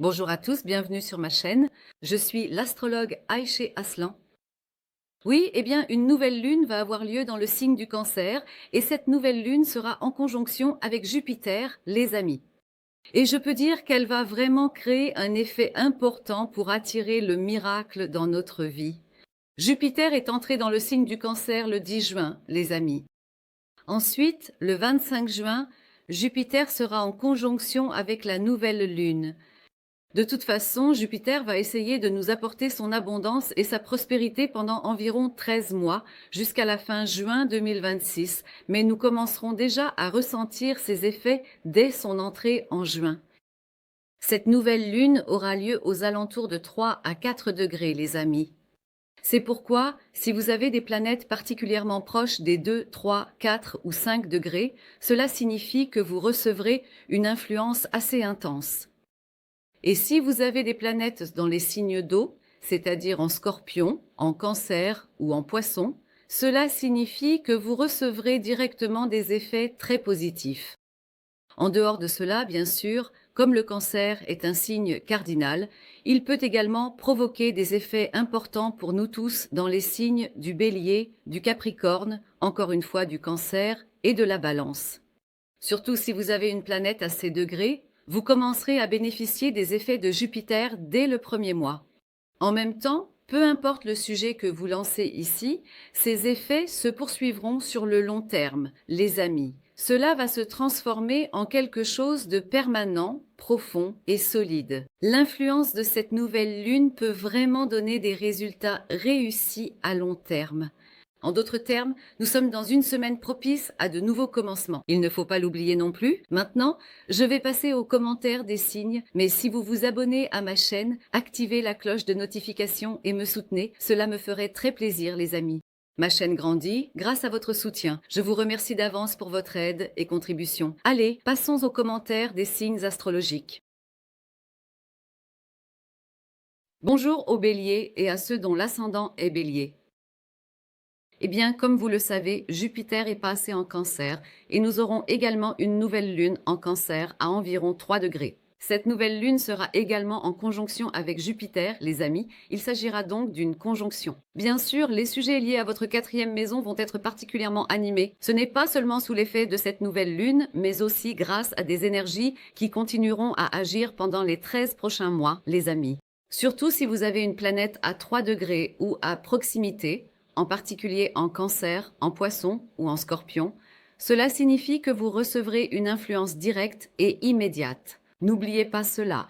Bonjour à tous, bienvenue sur ma chaîne. Je suis l'astrologue Aïché Aslan. Oui, eh bien, une nouvelle lune va avoir lieu dans le signe du Cancer et cette nouvelle lune sera en conjonction avec Jupiter, les amis. Et je peux dire qu'elle va vraiment créer un effet important pour attirer le miracle dans notre vie. Jupiter est entré dans le signe du Cancer le 10 juin, les amis. Ensuite, le 25 juin, Jupiter sera en conjonction avec la nouvelle lune. De toute façon, Jupiter va essayer de nous apporter son abondance et sa prospérité pendant environ 13 mois, jusqu'à la fin juin 2026, mais nous commencerons déjà à ressentir ses effets dès son entrée en juin. Cette nouvelle lune aura lieu aux alentours de 3 à 4 degrés, les amis. C'est pourquoi, si vous avez des planètes particulièrement proches des 2, 3, 4 ou 5 degrés, cela signifie que vous recevrez une influence assez intense. Et si vous avez des planètes dans les signes d'eau, c'est-à-dire en Scorpion, en Cancer ou en Poisson, cela signifie que vous recevrez directement des effets très positifs. En dehors de cela, bien sûr, comme le Cancer est un signe cardinal, il peut également provoquer des effets importants pour nous tous dans les signes du Bélier, du Capricorne, encore une fois du Cancer et de la Balance. Surtout si vous avez une planète à ces degrés, vous commencerez à bénéficier des effets de Jupiter dès le premier mois. En même temps, peu importe le sujet que vous lancez ici, ces effets se poursuivront sur le long terme, les amis. Cela va se transformer en quelque chose de permanent, profond et solide. L'influence de cette nouvelle lune peut vraiment donner des résultats réussis à long terme. En d'autres termes, nous sommes dans une semaine propice à de nouveaux commencements. Il ne faut pas l'oublier non plus. Maintenant, je vais passer aux commentaires des signes, mais si vous vous abonnez à ma chaîne, activez la cloche de notification et me soutenez, cela me ferait très plaisir, les amis. Ma chaîne grandit grâce à votre soutien. Je vous remercie d'avance pour votre aide et contribution. Allez, passons aux commentaires des signes astrologiques. Bonjour aux béliers et à ceux dont l'ascendant est bélier. Eh bien, comme vous le savez, Jupiter est passé en Cancer et nous aurons également une nouvelle lune en Cancer à environ 3 degrés. Cette nouvelle lune sera également en conjonction avec Jupiter, les amis. Il s'agira donc d'une conjonction. Bien sûr, les sujets liés à votre 4e maison vont être particulièrement animés. Ce n'est pas seulement sous l'effet de cette nouvelle lune, mais aussi grâce à des énergies qui continueront à agir pendant les 13 prochains mois, les amis. Surtout si vous avez une planète à 3 degrés ou à proximité, en particulier en Cancer, en Poisson ou en Scorpion, cela signifie que vous recevrez une influence directe et immédiate. N'oubliez pas cela.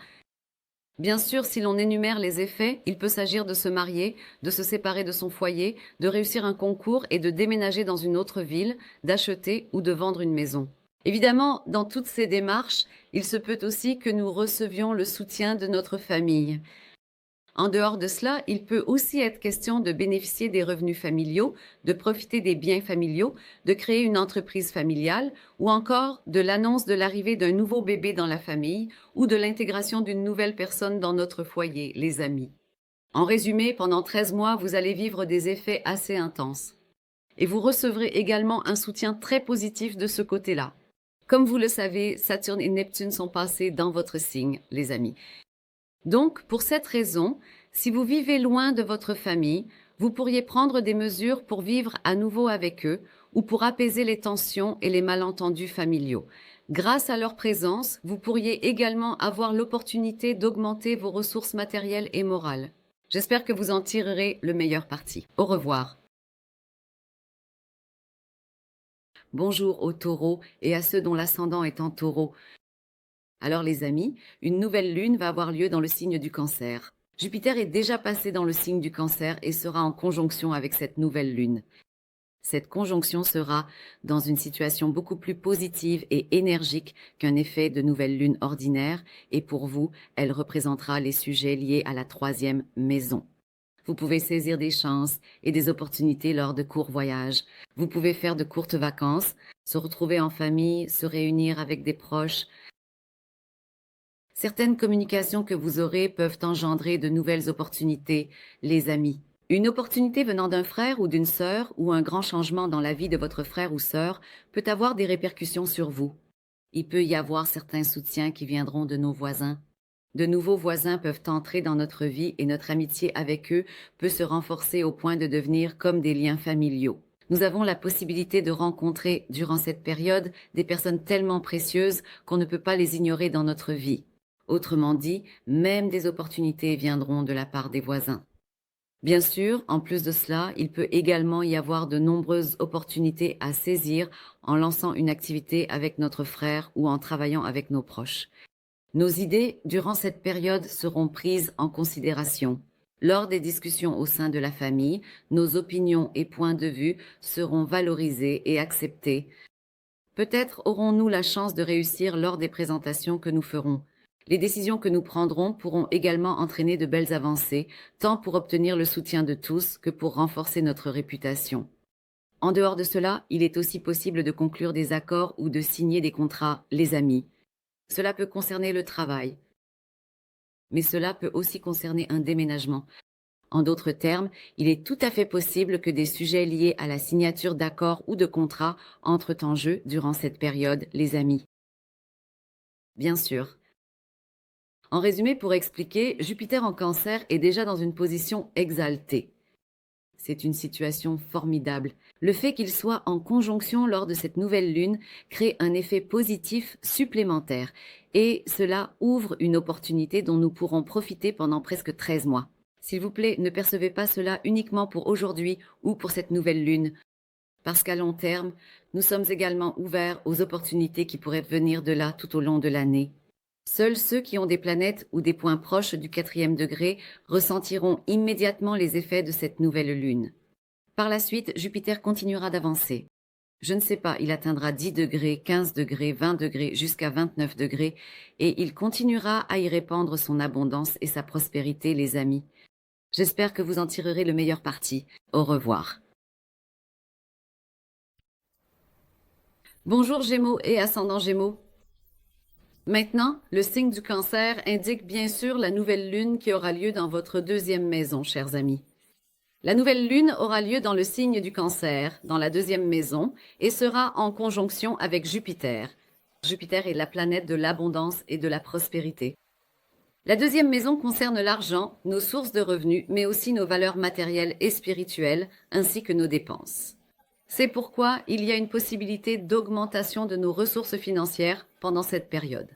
Bien sûr, si l'on énumère les effets, il peut s'agir de se marier, de se séparer de son foyer, de réussir un concours et de déménager dans une autre ville, d'acheter ou de vendre une maison. Évidemment, dans toutes ces démarches, il se peut aussi que nous recevions le soutien de notre famille. En dehors de cela, il peut aussi être question de bénéficier des revenus familiaux, de profiter des biens familiaux, de créer une entreprise familiale ou encore de l'annonce de l'arrivée d'un nouveau bébé dans la famille ou de l'intégration d'une nouvelle personne dans notre foyer, les amis. En résumé, pendant 13 mois, vous allez vivre des effets assez intenses. Et vous recevrez également un soutien très positif de ce côté-là. Comme vous le savez, Saturne et Neptune sont passés dans votre signe, les amis. Donc, pour cette raison, si vous vivez loin de votre famille, vous pourriez prendre des mesures pour vivre à nouveau avec eux ou pour apaiser les tensions et les malentendus familiaux. Grâce à leur présence, vous pourriez également avoir l'opportunité d'augmenter vos ressources matérielles et morales. J'espère que vous en tirerez le meilleur parti. Au revoir. Bonjour aux taureaux et à ceux dont l'ascendant est en taureau. Alors les amis, une nouvelle lune va avoir lieu dans le signe du Cancer. Jupiter est déjà passé dans le signe du Cancer et sera en conjonction avec cette nouvelle lune. Cette conjonction sera dans une situation beaucoup plus positive et énergique qu'un effet de nouvelle lune ordinaire et pour vous, elle représentera les sujets liés à la 3e maison. Vous pouvez saisir des chances et des opportunités lors de courts voyages. Vous pouvez faire de courtes vacances, se retrouver en famille, se réunir avec des proches. Certaines communications que vous aurez peuvent engendrer de nouvelles opportunités, les amis. Une opportunité venant d'un frère ou d'une sœur ou un grand changement dans la vie de votre frère ou sœur peut avoir des répercussions sur vous. Il peut y avoir certains soutiens qui viendront de nos voisins. De nouveaux voisins peuvent entrer dans notre vie et notre amitié avec eux peut se renforcer au point de devenir comme des liens familiaux. Nous avons la possibilité de rencontrer, durant cette période, des personnes tellement précieuses qu'on ne peut pas les ignorer dans notre vie. Autrement dit, même des opportunités viendront de la part des voisins. Bien sûr, en plus de cela, il peut également y avoir de nombreuses opportunités à saisir en lançant une activité avec notre frère ou en travaillant avec nos proches. Nos idées, durant cette période, seront prises en considération. Lors des discussions au sein de la famille, nos opinions et points de vue seront valorisés et acceptés. Peut-être aurons-nous la chance de réussir lors des présentations que nous ferons. Les décisions que nous prendrons pourront également entraîner de belles avancées, tant pour obtenir le soutien de tous que pour renforcer notre réputation. En dehors de cela, il est aussi possible de conclure des accords ou de signer des contrats, les amis. Cela peut concerner le travail, mais cela peut aussi concerner un déménagement. En d'autres termes, il est tout à fait possible que des sujets liés à la signature d'accords ou de contrats entrent en jeu durant cette période, les amis. Bien sûr. En résumé, pour expliquer, Jupiter en Cancer est déjà dans une position exaltée. C'est une situation formidable. Le fait qu'il soit en conjonction lors de cette nouvelle lune crée un effet positif supplémentaire et cela ouvre une opportunité dont nous pourrons profiter pendant presque 13 mois. S'il vous plaît, ne percevez pas cela uniquement pour aujourd'hui ou pour cette nouvelle lune, parce qu'à long terme, nous sommes également ouverts aux opportunités qui pourraient venir de là tout au long de l'année. Seuls ceux qui ont des planètes ou des points proches du 4e degré ressentiront immédiatement les effets de cette nouvelle lune. Par la suite, Jupiter continuera d'avancer. Je ne sais pas, il atteindra 10 degrés, 15 degrés, 20 degrés, jusqu'à 29 degrés, et il continuera à y répandre son abondance et sa prospérité, les amis. J'espère que vous en tirerez le meilleur parti. Au revoir. Bonjour Gémeaux et ascendant Gémeaux. Maintenant, le signe du Cancer indique bien sûr la nouvelle lune qui aura lieu dans votre 2e maison, chers amis. La nouvelle lune aura lieu dans le signe du Cancer, dans la 2e maison, et sera en conjonction avec Jupiter. Jupiter est la planète de l'abondance et de la prospérité. La 2e maison concerne l'argent, nos sources de revenus, mais aussi nos valeurs matérielles et spirituelles, ainsi que nos dépenses. C'est pourquoi il y a une possibilité d'augmentation de nos ressources financières pendant cette période.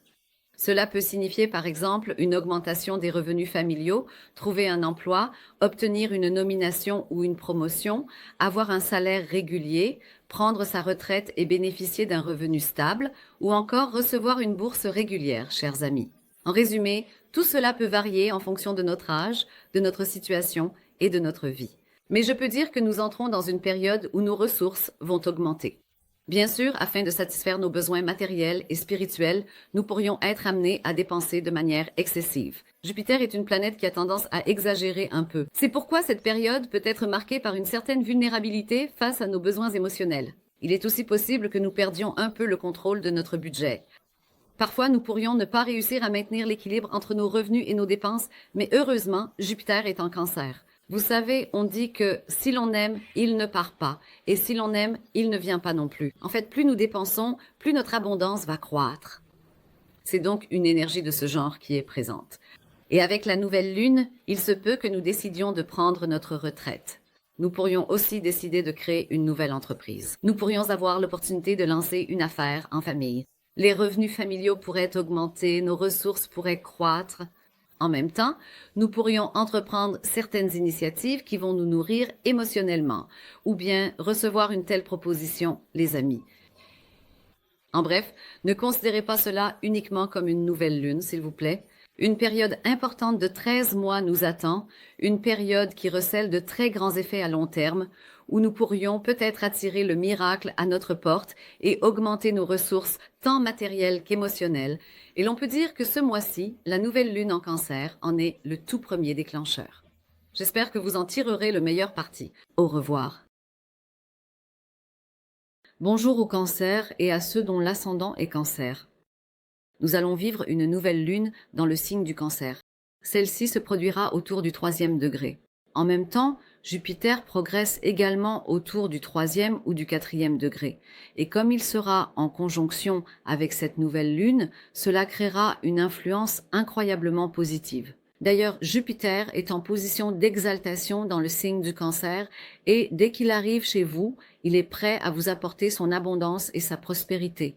Cela peut signifier par exemple une augmentation des revenus familiaux, trouver un emploi, obtenir une nomination ou une promotion, avoir un salaire régulier, prendre sa retraite et bénéficier d'un revenu stable, ou encore recevoir une bourse régulière, chers amis. En résumé, tout cela peut varier en fonction de notre âge, de notre situation et de notre vie. Mais je peux dire que nous entrons dans une période où nos ressources vont augmenter. Bien sûr, afin de satisfaire nos besoins matériels et spirituels, nous pourrions être amenés à dépenser de manière excessive. Jupiter est une planète qui a tendance à exagérer un peu. C'est pourquoi cette période peut être marquée par une certaine vulnérabilité face à nos besoins émotionnels. Il est aussi possible que nous perdions un peu le contrôle de notre budget. Parfois, nous pourrions ne pas réussir à maintenir l'équilibre entre nos revenus et nos dépenses, mais heureusement, Jupiter est en Cancer. Vous savez, on dit que si l'on aime, il ne part pas. Et si l'on aime, il ne vient pas non plus. En fait, plus nous dépensons, plus notre abondance va croître. C'est donc une énergie de ce genre qui est présente. Et avec la nouvelle lune, il se peut que nous décidions de prendre notre retraite. Nous pourrions aussi décider de créer une nouvelle entreprise. Nous pourrions avoir l'opportunité de lancer une affaire en famille. Les revenus familiaux pourraient augmenter, nos ressources pourraient croître. En même temps, nous pourrions entreprendre certaines initiatives qui vont nous nourrir émotionnellement, ou bien recevoir une telle proposition, les amis. En bref, ne considérez pas cela uniquement comme une nouvelle lune, s'il vous plaît. Une période importante de 13 mois nous attend, une période qui recèle de très grands effets à long terme, où nous pourrions peut-être attirer le miracle à notre porte et augmenter nos ressources tant matérielles qu'émotionnelles. Et l'on peut dire que ce mois-ci, la nouvelle lune en Cancer en est le tout premier déclencheur. J'espère que vous en tirerez le meilleur parti. Au revoir. Bonjour aux Cancers et à ceux dont l'ascendant est Cancer. Nous allons vivre une nouvelle lune dans le signe du Cancer. Celle-ci se produira autour du 3e degré. En même temps, Jupiter progresse également autour du 3e ou du 4e degré. Et comme il sera en conjonction avec cette nouvelle lune, cela créera une influence incroyablement positive. D'ailleurs, Jupiter est en position d'exaltation dans le signe du Cancer et dès qu'il arrive chez vous, il est prêt à vous apporter son abondance et sa prospérité.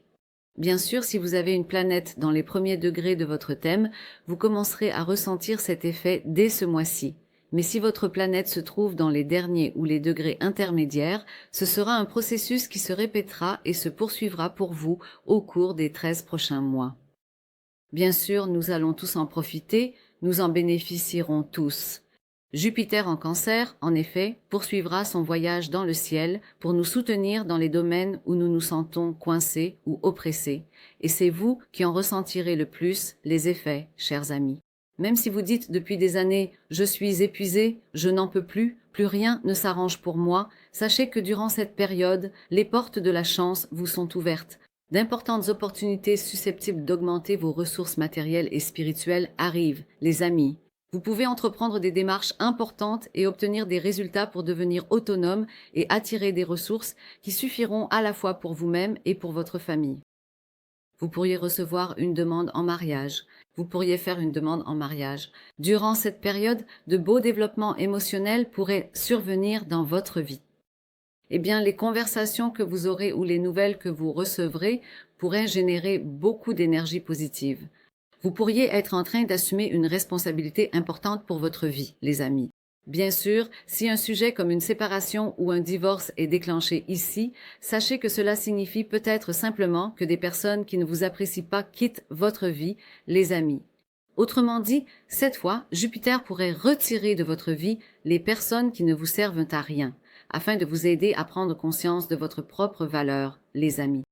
Bien sûr, si vous avez une planète dans les premiers degrés de votre thème, vous commencerez à ressentir cet effet dès ce mois-ci. Mais si votre planète se trouve dans les derniers ou les degrés intermédiaires, ce sera un processus qui se répétera et se poursuivra pour vous au cours des 13 prochains mois. Bien sûr, nous allons tous en profiter, nous en bénéficierons tous. Jupiter en Cancer, en effet, poursuivra son voyage dans le ciel pour nous soutenir dans les domaines où nous nous sentons coincés ou oppressés. Et c'est vous qui en ressentirez le plus les effets, chers amis. Même si vous dites depuis des années « je suis épuisé, je n'en peux plus, plus rien ne s'arrange pour moi », sachez que durant cette période, les portes de la chance vous sont ouvertes. D'importantes opportunités susceptibles d'augmenter vos ressources matérielles et spirituelles arrivent, les amis. Vous pouvez entreprendre des démarches importantes et obtenir des résultats pour devenir autonome et attirer des ressources qui suffiront à la fois pour vous-même et pour votre famille. Vous pourriez recevoir une demande en mariage. Vous pourriez faire une demande en mariage. Durant cette période, de beaux développements émotionnels pourraient survenir dans votre vie. Eh bien, les conversations que vous aurez ou les nouvelles que vous recevrez pourraient générer beaucoup d'énergie positive. Vous pourriez être en train d'assumer une responsabilité importante pour votre vie, les amis. Bien sûr, si un sujet comme une séparation ou un divorce est déclenché ici, sachez que cela signifie peut-être simplement que des personnes qui ne vous apprécient pas quittent votre vie, les amis. Autrement dit, cette fois, Jupiter pourrait retirer de votre vie les personnes qui ne vous servent à rien, afin de vous aider à prendre conscience de votre propre valeur, les amis.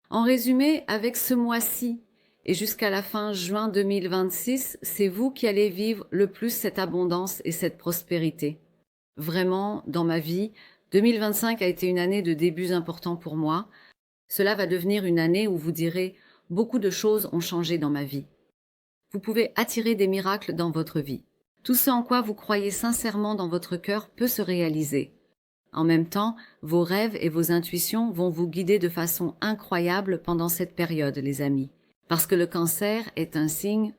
En résumé, avec ce mois-ci, et jusqu'à la fin juin 2026, c'est vous qui allez vivre le plus cette abondance et cette prospérité. Vraiment, dans ma vie, 2025 a été une année de débuts importants pour moi. Cela va devenir une année où vous direz « beaucoup de choses ont changé dans ma vie ». Vous pouvez attirer des miracles dans votre vie. Tout ce en quoi vous croyez sincèrement dans votre cœur peut se réaliser. En même temps, vos rêves et vos intuitions vont vous guider de façon incroyable pendant cette période, les amis. Parce que le Cancer est un signe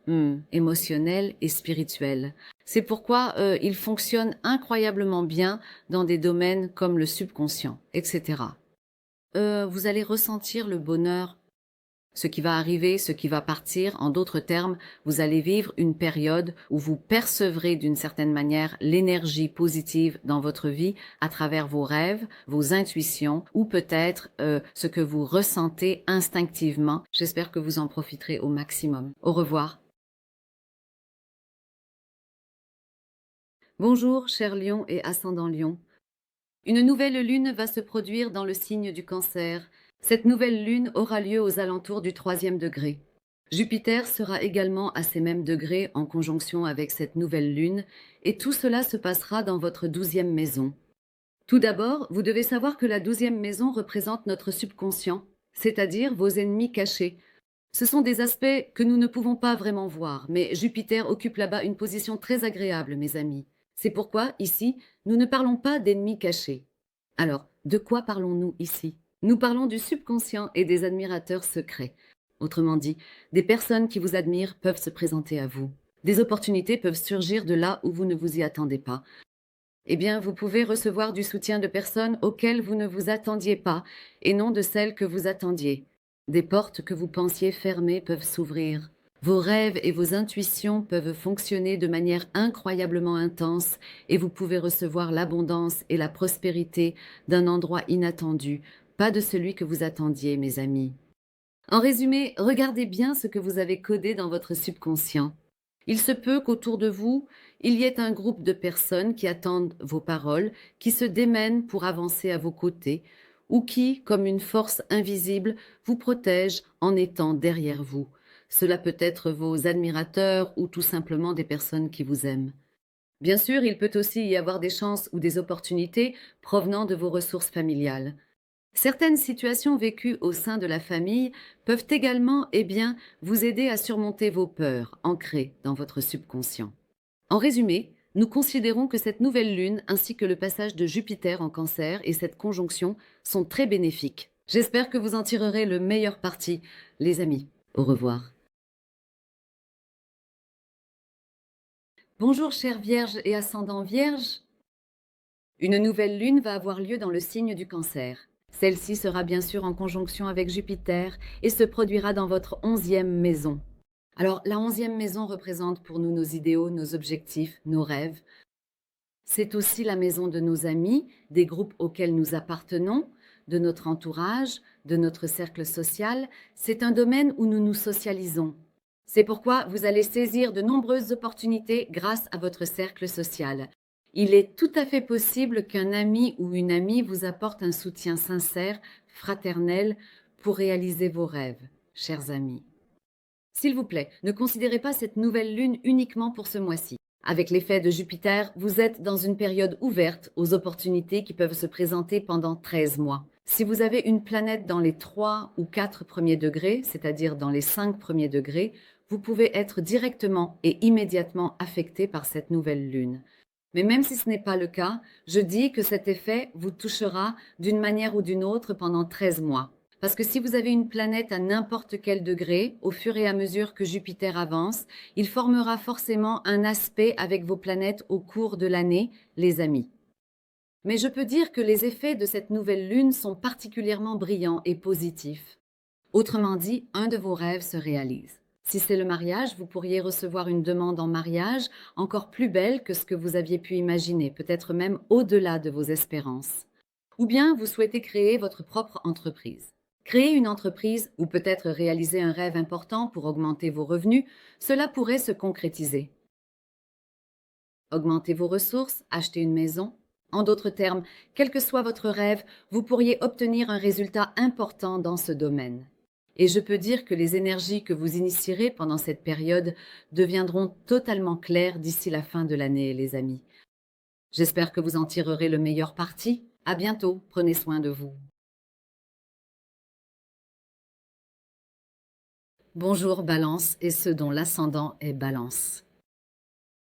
émotionnel et spirituel. C'est pourquoi il fonctionne incroyablement bien dans des domaines comme le subconscient, etc. Vous allez ressentir le bonheur, ce qui va arriver, ce qui va partir. En d'autres termes, vous allez vivre une période où vous percevrez d'une certaine manière l'énergie positive dans votre vie à travers vos rêves, vos intuitions ou peut-être ce que vous ressentez instinctivement. J'espère que vous en profiterez au maximum. Au revoir. Bonjour, chers lions et ascendant lion. Une nouvelle lune va se produire dans le signe du Cancer. Cette nouvelle lune aura lieu aux alentours du 3e degré. Jupiter sera également à ces mêmes degrés en conjonction avec cette nouvelle lune et tout cela se passera dans votre 12e maison. Tout d'abord, vous devez savoir que la 12e maison représente notre subconscient, c'est-à-dire vos ennemis cachés. Ce sont des aspects que nous ne pouvons pas vraiment voir, mais Jupiter occupe là-bas une position très agréable, mes amis. C'est pourquoi, ici, nous ne parlons pas d'ennemis cachés. Alors, de quoi parlons-nous ici ? Nous parlons du subconscient et des admirateurs secrets. Autrement dit, des personnes qui vous admirent peuvent se présenter à vous. Des opportunités peuvent surgir de là où vous ne vous y attendez pas. Eh bien, vous pouvez recevoir du soutien de personnes auxquelles vous ne vous attendiez pas et non de celles que vous attendiez. Des portes que vous pensiez fermées peuvent s'ouvrir. Vos rêves et vos intuitions peuvent fonctionner de manière incroyablement intense et vous pouvez recevoir l'abondance et la prospérité d'un endroit inattendu, pas de celui que vous attendiez, mes amis. En résumé, regardez bien ce que vous avez codé dans votre subconscient. Il se peut qu'autour de vous, il y ait un groupe de personnes qui attendent vos paroles, qui se démènent pour avancer à vos côtés, ou qui, comme une force invisible, vous protège en étant derrière vous. Cela peut être vos admirateurs ou tout simplement des personnes qui vous aiment. Bien sûr, il peut aussi y avoir des chances ou des opportunités provenant de vos ressources familiales. Certaines situations vécues au sein de la famille peuvent également, vous aider à surmonter vos peurs ancrées dans votre subconscient. En résumé, Nous considérons que cette nouvelle lune ainsi que le passage de Jupiter en Cancer et cette conjonction sont très bénéfiques. J'espère que vous en tirerez le meilleur parti, les amis. Au revoir. Bonjour chère Vierge et ascendant Vierge. Une nouvelle lune va avoir lieu dans le signe du Cancer. Celle-ci sera bien sûr en conjonction avec Jupiter et se produira dans votre 11e maison. Alors, la 11e maison représente pour nous nos idéaux, nos objectifs, nos rêves. C'est aussi la maison de nos amis, des groupes auxquels nous appartenons, de notre entourage, de notre cercle social. C'est un domaine où nous nous socialisons. C'est pourquoi vous allez saisir de nombreuses opportunités grâce à votre cercle social. Il est tout à fait possible qu'un ami ou une amie vous apporte un soutien sincère, fraternel, pour réaliser vos rêves, chers amis. S'il vous plaît, ne considérez pas cette nouvelle lune uniquement pour ce mois-ci. Avec l'effet de Jupiter, vous êtes dans une période ouverte aux opportunités qui peuvent se présenter pendant 13 mois. Si vous avez une planète dans les 3 ou 4 premiers degrés, c'est-à-dire dans les 5 premiers degrés, vous pouvez être directement et immédiatement affecté par cette nouvelle lune. Mais même si ce n'est pas le cas, je dis que cet effet vous touchera d'une manière ou d'une autre pendant 13 mois. Parce que si vous avez une planète à n'importe quel degré, au fur et à mesure que Jupiter avance, il formera forcément un aspect avec vos planètes au cours de l'année, les amis. Mais je peux dire que les effets de cette nouvelle lune sont particulièrement brillants et positifs. Autrement dit, un de vos rêves se réalise. Si c'est le mariage, vous pourriez recevoir une demande en mariage encore plus belle que ce que vous aviez pu imaginer, peut-être même au-delà de vos espérances. Ou bien vous souhaitez créer votre propre entreprise. Créer une entreprise ou peut-être réaliser un rêve important pour augmenter vos revenus, cela pourrait se concrétiser. Augmenter vos ressources, acheter une maison. En d'autres termes, quel que soit votre rêve, vous pourriez obtenir un résultat important dans ce domaine. Et je peux dire que les énergies que vous initierez pendant cette période deviendront totalement claires d'ici la fin de l'année, les amis. J'espère que vous en tirerez le meilleur parti. À bientôt, prenez soin de vous. Bonjour Balance et ceux dont l'ascendant est Balance.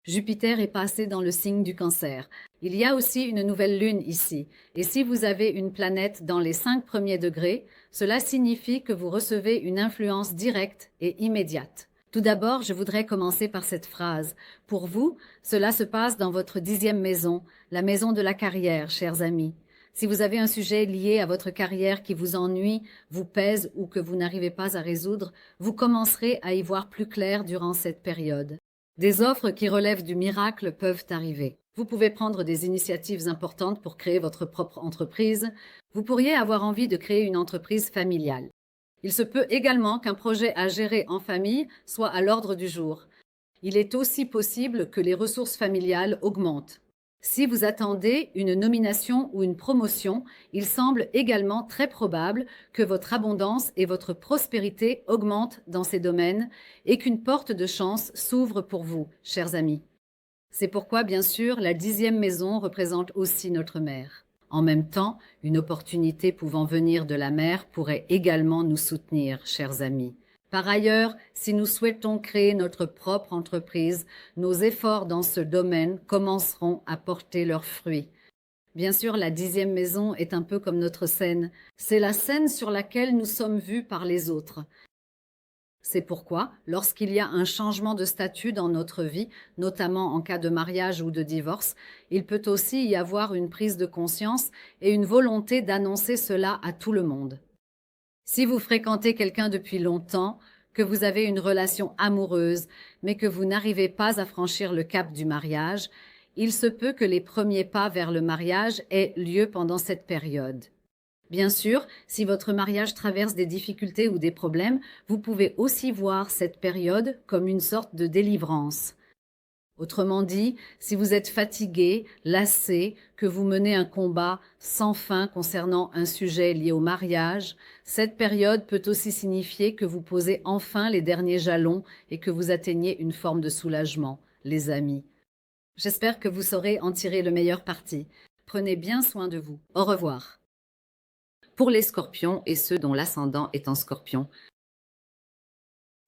Jupiter est passé dans le signe du Cancer. Il y a aussi une nouvelle lune ici. Et si vous avez une planète dans les 5 premiers degrés, cela signifie que vous recevez une influence directe et immédiate. Tout d'abord, je voudrais commencer par cette phrase. Pour vous, cela se passe dans votre 10e maison, la maison de la carrière, chers amis. Si vous avez un sujet lié à votre carrière qui vous ennuie, vous pèse ou que vous n'arrivez pas à résoudre, vous commencerez à y voir plus clair durant cette période. Des offres qui relèvent du miracle peuvent arriver. Vous pouvez prendre des initiatives importantes pour créer votre propre entreprise. Vous pourriez avoir envie de créer une entreprise familiale. Il se peut également qu'un projet à gérer en famille soit à l'ordre du jour. Il est aussi possible que les ressources familiales augmentent. Si vous attendez une nomination ou une promotion, il semble également très probable que votre abondance et votre prospérité augmentent dans ces domaines et qu'une porte de chance s'ouvre pour vous, chers amis. C'est pourquoi, bien sûr, la 10e maison représente aussi notre mère. En même temps, une opportunité pouvant venir de la mer pourrait également nous soutenir, chers amis. Par ailleurs, si nous souhaitons créer notre propre entreprise, nos efforts dans ce domaine commenceront à porter leurs fruits. Bien sûr, la 10e maison est un peu comme notre scène. C'est la scène sur laquelle nous sommes vus par les autres. C'est pourquoi, lorsqu'il y a un changement de statut dans notre vie, notamment en cas de mariage ou de divorce, il peut aussi y avoir une prise de conscience et une volonté d'annoncer cela à tout le monde. Si vous fréquentez quelqu'un depuis longtemps, que vous avez une relation amoureuse, mais que vous n'arrivez pas à franchir le cap du mariage, il se peut que les premiers pas vers le mariage aient lieu pendant cette période. Bien sûr, si votre mariage traverse des difficultés ou des problèmes, vous pouvez aussi voir cette période comme une sorte de délivrance. Autrement dit, si vous êtes fatigué, lassé, que vous menez un combat sans fin concernant un sujet lié au mariage, cette période peut aussi signifier que vous posez enfin les derniers jalons et que vous atteignez une forme de soulagement, les amis. J'espère que vous saurez en tirer le meilleur parti. Prenez bien soin de vous. Au revoir. Pour les scorpions et ceux dont l'ascendant est en scorpion,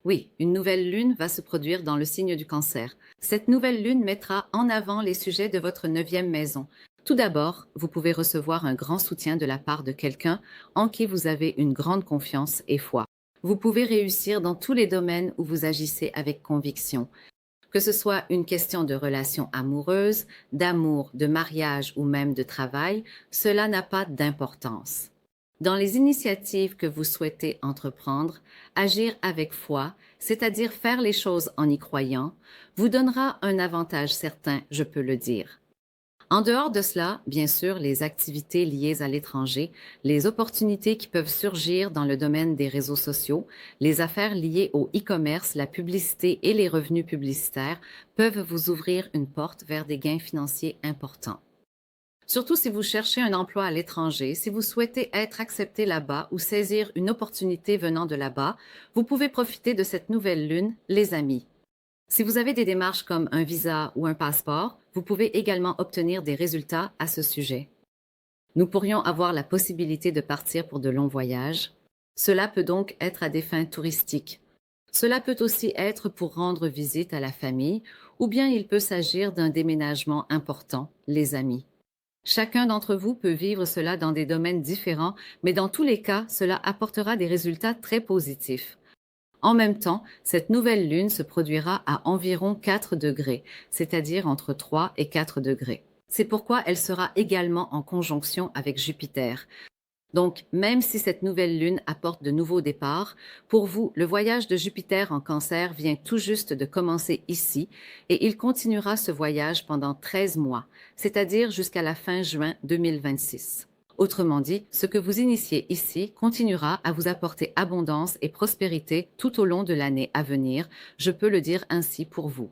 Oui, une nouvelle lune va se produire dans le signe du Cancer. Cette nouvelle lune mettra en avant les sujets de votre neuvième maison. Tout d'abord, vous pouvez recevoir un grand soutien de la part de quelqu'un en qui vous avez une grande confiance et foi. Vous pouvez réussir dans tous les domaines où vous agissez avec conviction. Que ce soit une question de relation amoureuse, d'amour, de mariage ou même de travail, cela n'a pas d'importance. Dans les initiatives que vous souhaitez entreprendre, agir avec foi, c'est-à-dire faire les choses en y croyant, vous donnera un avantage certain, je peux le dire. En dehors de cela, bien sûr, les activités liées à l'étranger, les opportunités qui peuvent surgir dans le domaine des réseaux sociaux, les affaires liées au e-commerce, la publicité et les revenus publicitaires peuvent vous ouvrir une porte vers des gains financiers importants. Surtout si vous cherchez un emploi à l'étranger, si vous souhaitez être accepté là-bas ou saisir une opportunité venant de là-bas, vous pouvez profiter de cette nouvelle lune, les amis. Si vous avez des démarches comme un visa ou un passeport, vous pouvez également obtenir des résultats à ce sujet. Nous pourrions avoir la possibilité de partir pour de longs voyages. Cela peut donc être à des fins touristiques. Cela peut aussi être pour rendre visite à la famille, ou bien il peut s'agir d'un déménagement important, les amis. Chacun d'entre vous peut vivre cela dans des domaines différents, mais dans tous les cas, cela apportera des résultats très positifs. En même temps, cette nouvelle lune se produira à environ 4 degrés, c'est-à-dire entre 3 et 4 degrés. C'est pourquoi elle sera également en conjonction avec Jupiter. Donc, même si cette nouvelle lune apporte de nouveaux départs, pour vous, le voyage de Jupiter en Cancer vient tout juste de commencer ici et il continuera ce voyage pendant 13 mois, c'est-à-dire jusqu'à la fin juin 2026. Autrement dit, ce que vous initiez ici continuera à vous apporter abondance et prospérité tout au long de l'année à venir, je peux le dire ainsi pour vous.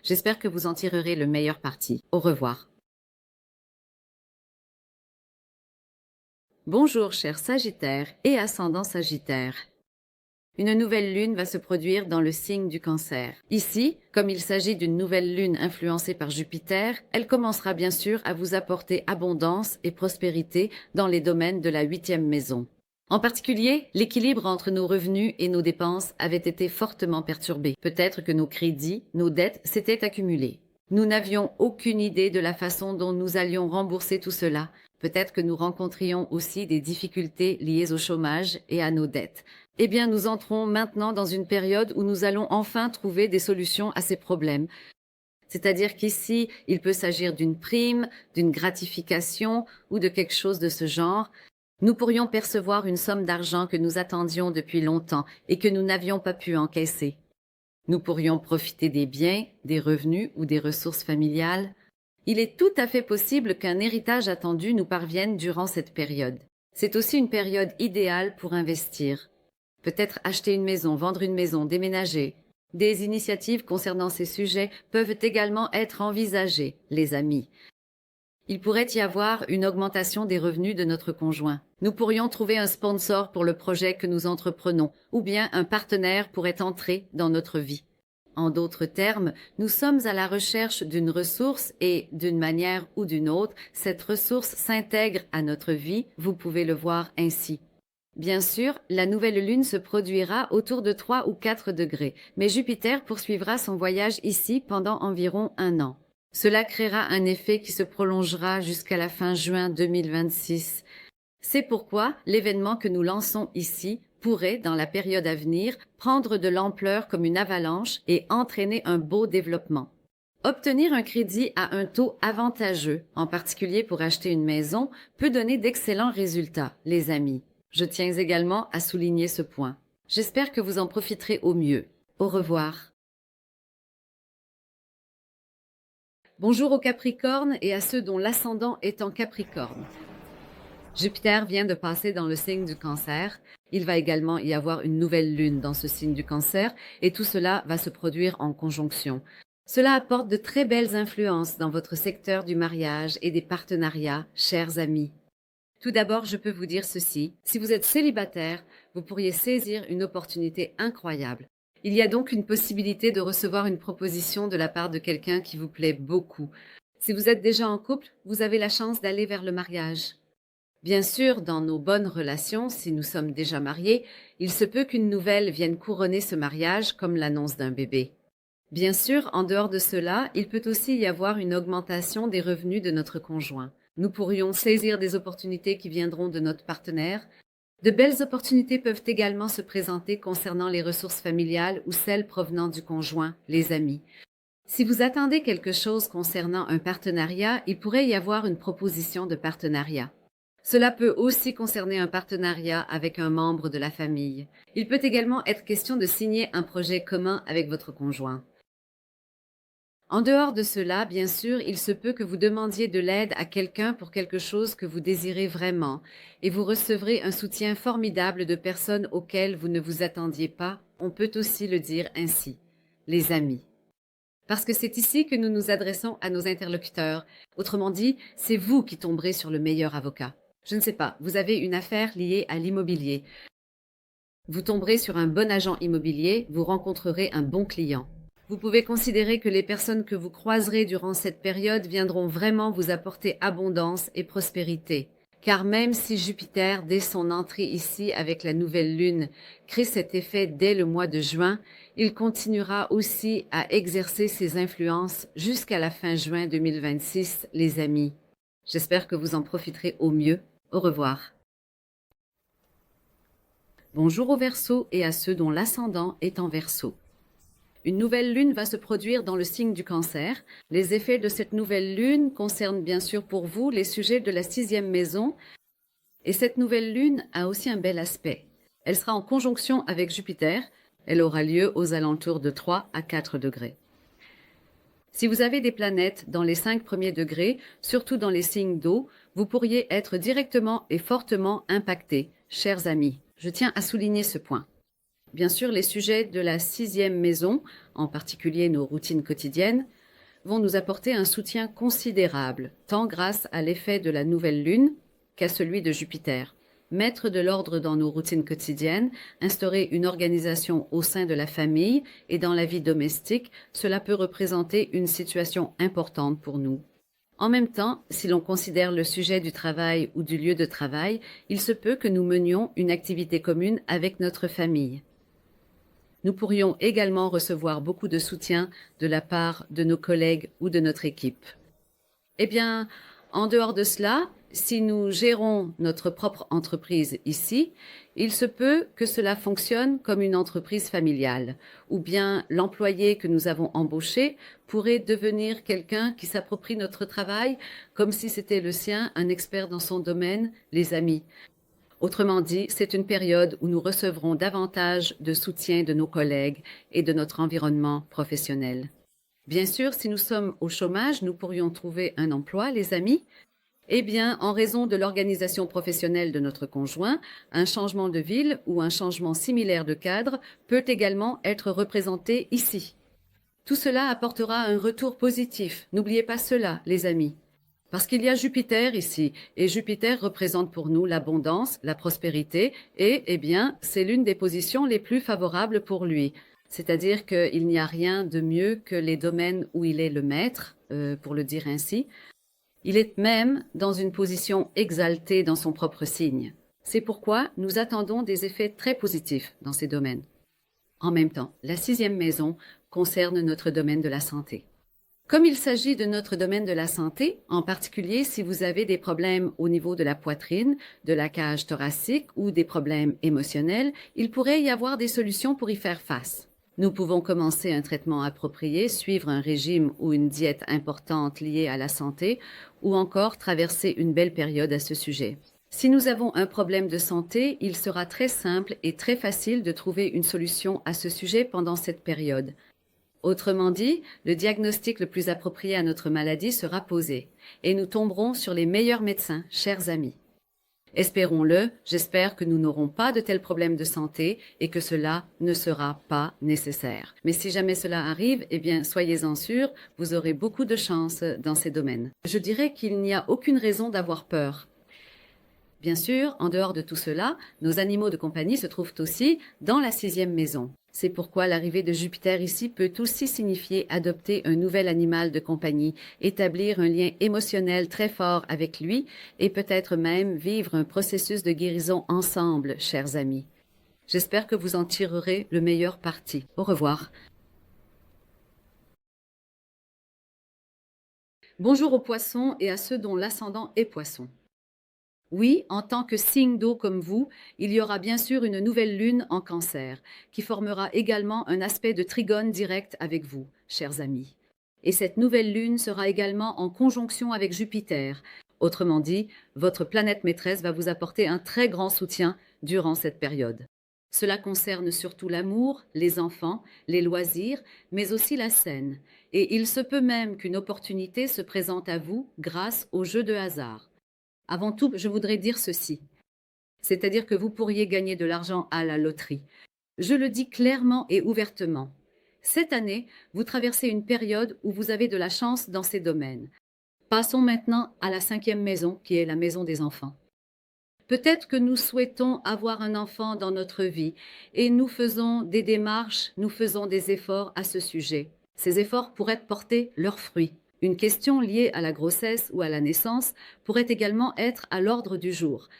J'espère que vous en tirerez le meilleur parti. Au revoir. Bonjour cher Sagittaire et ascendant Sagittaire. Une nouvelle lune va se produire dans le signe du Cancer. Ici, comme il s'agit d'une nouvelle lune influencée par Jupiter, elle commencera bien sûr à vous apporter abondance et prospérité dans les domaines de la huitième maison. En particulier, l'équilibre entre nos revenus et nos dépenses avait été fortement perturbé. Peut-être que nos crédits, nos dettes s'étaient accumulés. Nous n'avions aucune idée de la façon dont nous allions rembourser tout cela. Peut-être que nous rencontrions aussi des difficultés liées au chômage et à nos dettes. Eh bien, nous entrons maintenant dans une période où nous allons enfin trouver des solutions à ces problèmes. C'est-à-dire qu'ici, il peut s'agir d'une prime, d'une gratification ou de quelque chose de ce genre. Nous pourrions percevoir une somme d'argent que nous attendions depuis longtemps et que nous n'avions pas pu encaisser. Nous pourrions profiter des biens, des revenus ou des ressources familiales. Il est tout à fait possible qu'un héritage attendu nous parvienne durant cette période. C'est aussi une période idéale pour investir. Peut-être acheter une maison, vendre une maison, déménager. Des initiatives concernant ces sujets peuvent également être envisagées, les amis. Il pourrait y avoir une augmentation des revenus de notre conjoint. Nous pourrions trouver un sponsor pour le projet que nous entreprenons, ou bien un partenaire pourrait entrer dans notre vie. En d'autres termes, nous sommes à la recherche d'une ressource et, d'une manière ou d'une autre, cette ressource s'intègre à notre vie, vous pouvez le voir ainsi. Bien sûr, la nouvelle lune se produira autour de 3 ou 4 degrés, mais Jupiter poursuivra son voyage ici pendant environ 1 an. Cela créera un effet qui se prolongera jusqu'à la fin juin 2026. C'est pourquoi l'événement que nous lançons ici pourrait, dans la période à venir, prendre de l'ampleur comme une avalanche et entraîner un beau développement. Obtenir un crédit à un taux avantageux, en particulier pour acheter une maison, peut donner d'excellents résultats, les amis. Je tiens également à souligner ce point. J'espère que vous en profiterez au mieux. Au revoir. Bonjour aux Capricornes et à ceux dont l'ascendant est en Capricorne. Jupiter vient de passer dans le signe du Cancer. Il va également y avoir une nouvelle lune dans ce signe du Cancer et tout cela va se produire en conjonction. Cela apporte de très belles influences dans votre secteur du mariage et des partenariats, chers amis. Tout d'abord, je peux vous dire ceci. Si vous êtes célibataire, vous pourriez saisir une opportunité incroyable. Il y a donc une possibilité de recevoir une proposition de la part de quelqu'un qui vous plaît beaucoup. Si vous êtes déjà en couple, vous avez la chance d'aller vers le mariage. Bien sûr, dans nos bonnes relations, si nous sommes déjà mariés, il se peut qu'une nouvelle vienne couronner ce mariage comme l'annonce d'un bébé. Bien sûr, en dehors de cela, il peut aussi y avoir une augmentation des revenus de notre conjoint. Nous pourrions saisir des opportunités qui viendront de notre partenaire. De belles opportunités peuvent également se présenter concernant les ressources familiales ou celles provenant du conjoint, les amis. Si vous attendez quelque chose concernant un partenariat, il pourrait y avoir une proposition de partenariat. Cela peut aussi concerner un partenariat avec un membre de la famille. Il peut également être question de signer un projet commun avec votre conjoint. En dehors de cela, bien sûr, il se peut que vous demandiez de l'aide à quelqu'un pour quelque chose que vous désirez vraiment, et vous recevrez un soutien formidable de personnes auxquelles vous ne vous attendiez pas. On peut aussi le dire ainsi, les amis. Parce que c'est ici que nous nous adressons à nos interlocuteurs. Autrement dit, c'est vous qui tomberez sur le meilleur avocat. Je ne sais pas, vous avez une affaire liée à l'immobilier. Vous tomberez sur un bon agent immobilier, vous rencontrerez un bon client. Vous pouvez considérer que les personnes que vous croiserez durant cette période viendront vraiment vous apporter abondance et prospérité. Car même si Jupiter, dès son entrée ici avec la nouvelle lune, crée cet effet dès le mois de juin, il continuera aussi à exercer ses influences jusqu'à la fin juin 2026, les amis. J'espère que vous en profiterez au mieux. Au revoir. Bonjour aux Verseaux et à ceux dont l'ascendant est en Verseau. Une nouvelle lune va se produire dans le signe du Cancer. Les effets de cette nouvelle lune concernent bien sûr pour vous les sujets de la 6e maison. Et cette nouvelle lune a aussi un bel aspect. Elle sera en conjonction avec Jupiter. Elle aura lieu aux alentours de 3 à 4 degrés. Si vous avez des planètes dans les 5 premiers degrés, surtout dans les signes d'eau, vous pourriez être directement et fortement impactés, chers amis. Je tiens à souligner ce point. Bien sûr, les sujets de la 6e maison, en particulier nos routines quotidiennes, vont nous apporter un soutien considérable, tant grâce à l'effet de la nouvelle lune qu'à celui de Jupiter. Mettre de l'ordre dans nos routines quotidiennes, instaurer une organisation au sein de la famille et dans la vie domestique, cela peut représenter une situation importante pour nous. En même temps, si l'on considère le sujet du travail ou du lieu de travail, il se peut que nous menions une activité commune avec notre famille. Nous pourrions également recevoir beaucoup de soutien de la part de nos collègues ou de notre équipe. Eh bien, en dehors de cela, si nous gérons notre propre entreprise ici, il se peut que cela fonctionne comme une entreprise familiale, ou bien l'employé que nous avons embauché pourrait devenir quelqu'un qui s'approprie notre travail comme si c'était le sien, un expert dans son domaine, les amis. Autrement dit, c'est une période où nous recevrons davantage de soutien de nos collègues et de notre environnement professionnel. Bien sûr, si nous sommes au chômage, nous pourrions trouver un emploi, les amis. Eh bien, en raison de l'organisation professionnelle de notre conjoint, un changement de ville ou un changement similaire de cadre peut également être représenté ici. Tout cela apportera un retour positif. N'oubliez pas cela, les amis. Parce qu'il y a Jupiter ici, et Jupiter représente pour nous l'abondance, la prospérité, et, eh bien, c'est l'une des positions les plus favorables pour lui. C'est-à-dire qu'il n'y a rien de mieux que les domaines où il est le maître, pour le dire ainsi. Il est même dans une position exaltée dans son propre signe. C'est pourquoi nous attendons des effets très positifs dans ces domaines. En même temps, la 6e maison concerne notre domaine de la santé. Comme il s'agit de notre domaine de la santé, en particulier si vous avez des problèmes au niveau de la poitrine, de la cage thoracique ou des problèmes émotionnels, il pourrait y avoir des solutions pour y faire face. Nous pouvons commencer un traitement approprié, suivre un régime ou une diète importante liée à la santé, ou encore traverser une belle période à ce sujet. Si nous avons un problème de santé, il sera très simple et très facile de trouver une solution à ce sujet pendant cette période. Autrement dit, le diagnostic le plus approprié à notre maladie sera posé, et nous tomberons sur les meilleurs médecins, chers amis. Espérons-le, j'espère que nous n'aurons pas de tels problèmes de santé et que cela ne sera pas nécessaire. Mais si jamais cela arrive, eh bien, soyez-en sûrs, vous aurez beaucoup de chance dans ces domaines. Je dirais qu'il n'y a aucune raison d'avoir peur. Bien sûr, en dehors de tout cela, nos animaux de compagnie se trouvent aussi dans la 6e maison. C'est pourquoi l'arrivée de Jupiter ici peut aussi signifier adopter un nouvel animal de compagnie, établir un lien émotionnel très fort avec lui et peut-être même vivre un processus de guérison ensemble, chers amis. J'espère que vous en tirerez le meilleur parti. Au revoir. Bonjour aux poissons et à ceux dont l'ascendant est poisson. Oui, en tant que signe d'eau comme vous, il y aura bien sûr une nouvelle lune en cancer, qui formera également un aspect de trigone direct avec vous, chers amis. Et cette nouvelle lune sera également en conjonction avec Jupiter. Autrement dit, votre planète maîtresse va vous apporter un très grand soutien durant cette période. Cela concerne surtout l'amour, les enfants, les loisirs, mais aussi la scène. Et il se peut même qu'une opportunité se présente à vous grâce au jeu de hasard. Avant tout, je voudrais dire ceci, c'est-à-dire que vous pourriez gagner de l'argent à la loterie. Je le dis clairement et ouvertement. Cette année, vous traversez une période où vous avez de la chance dans ces domaines. Passons maintenant à la 5e maison, qui est la maison des enfants. Peut-être que nous souhaitons avoir un enfant dans notre vie et nous faisons des démarches, nous faisons des efforts à ce sujet. Ces efforts pourraient porter leurs fruits. Une question liée à la grossesse ou à la naissance pourrait également être à l'ordre du jour.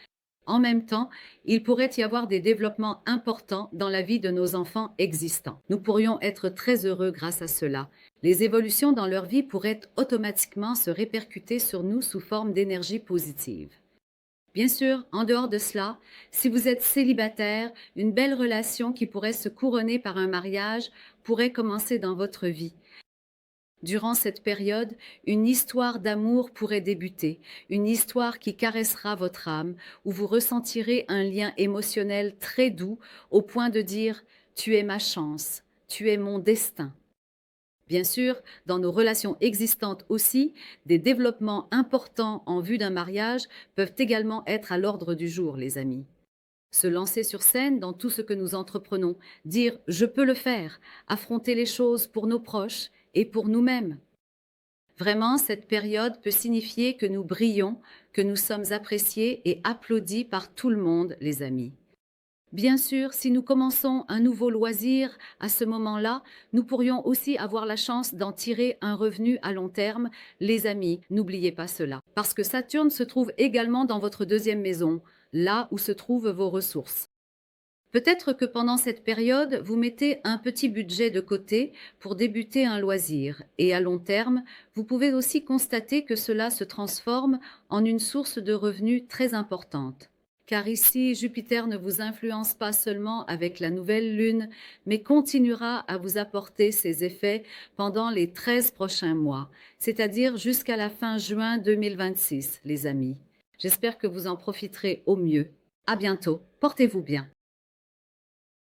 En même temps, il pourrait y avoir des développements importants dans la vie de nos enfants existants. Nous pourrions être très heureux grâce à cela. Les évolutions dans leur vie pourraient automatiquement se répercuter sur nous sous forme d'énergie positive. Bien sûr, en dehors de cela, si vous êtes célibataire, une belle relation qui pourrait se couronner par un mariage pourrait commencer dans votre vie. Durant cette période, une histoire d'amour pourrait débuter, une histoire qui caressera votre âme, où vous ressentirez un lien émotionnel très doux au point de dire « tu es ma chance, tu es mon destin ». Bien sûr, dans nos relations existantes aussi, des développements importants en vue d'un mariage peuvent également être à l'ordre du jour, les amis. Se lancer sur scène dans tout ce que nous entreprenons, dire « je peux le faire », affronter les choses pour nos proches et pour nous-mêmes. Vraiment, cette période peut signifier que nous brillons, que nous sommes appréciés et applaudis par tout le monde, les amis. Bien sûr, si nous commençons un nouveau loisir à ce moment-là, nous pourrions aussi avoir la chance d'en tirer un revenu à long terme. Les amis, n'oubliez pas cela. Parce que Saturne se trouve également dans votre 2e maison, là où se trouvent vos ressources. Peut-être que pendant cette période, vous mettez un petit budget de côté pour débuter un loisir. Et à long terme, vous pouvez aussi constater que cela se transforme en une source de revenus très importante. Car ici, Jupiter ne vous influence pas seulement avec la nouvelle lune, mais continuera à vous apporter ses effets pendant les 13 prochains mois, c'est-à-dire jusqu'à la fin juin 2026, les amis. J'espère que vous en profiterez au mieux. À bientôt, portez-vous bien.